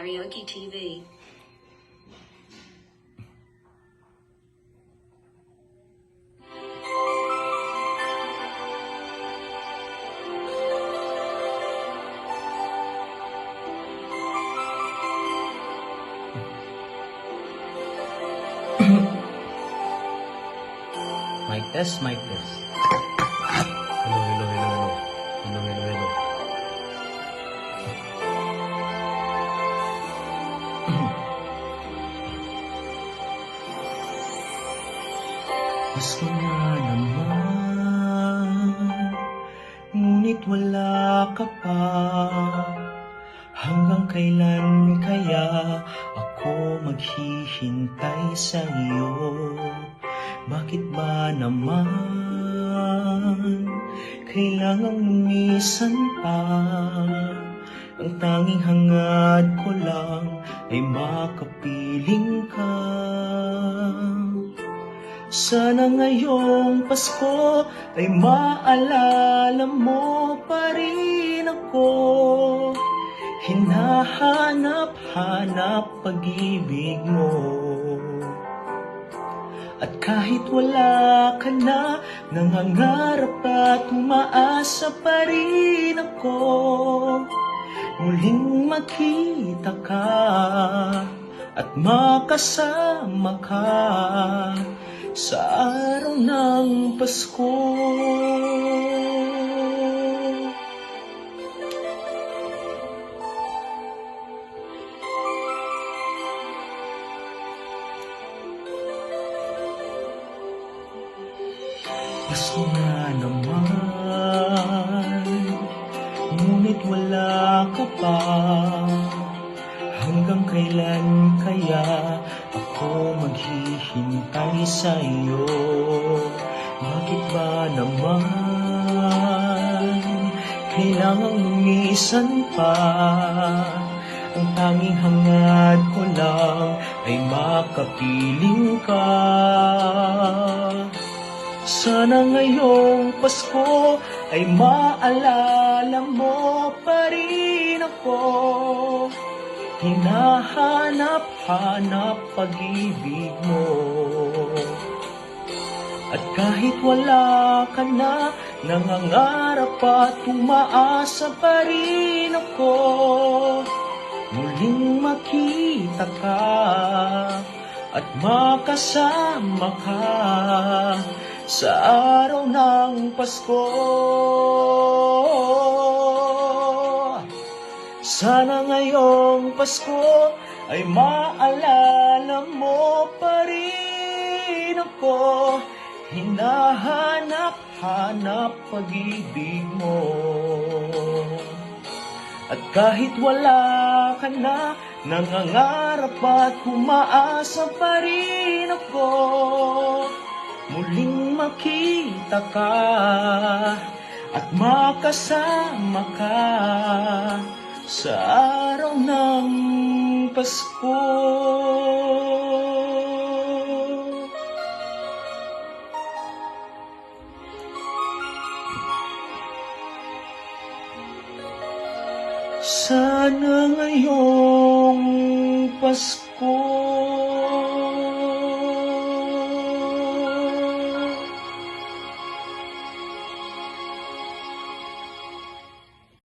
Karaoke TV. Mic test, mic test. Hello, hello, hello, hello. Hello, hello, hello. Pasko na naman, ngunit wala ka pa. Hanggang kailan kaya ako maghihintay sa iyo? Bakit ba naman kailangang lumisan pa? Ang tanging hangad ko lang ay makapiling ka. Sana ngayong Pasko ay maalala mo pa rin ako. Hinahanap-hanap pag-ibig mo. At kahit wala ka na, nangangarap at umaasa pa rin ako. Muling makita ka at makasama ka sa araw ng Pasko. Pasko na naman, ngunit wala ka pa. Hanggang kailan kaya ako maghihintay sa iyo? Bakit ba naman kailangang lumisan pa? Ang tanging hangad ko lang ay makapiling ka. Sana ngayong Pasko ay maalala mo pa rin ako. Hinahanap-hanap pag-ibig mo. At kahit wala ka na, nangangarap at umaasa pa rin ako. Muling makita ka at makasama ka sa araw ng Pasko. Sana ngayong Pasko ay maalala mo pa rin ako. Hinahanap-hanap pag-ibig mo. At kahit wala ka na, nangangarap at umaasa pa rin ako. Muling makita ka at makasama ka sa araw ng Pasko. Sana ngayong Pasko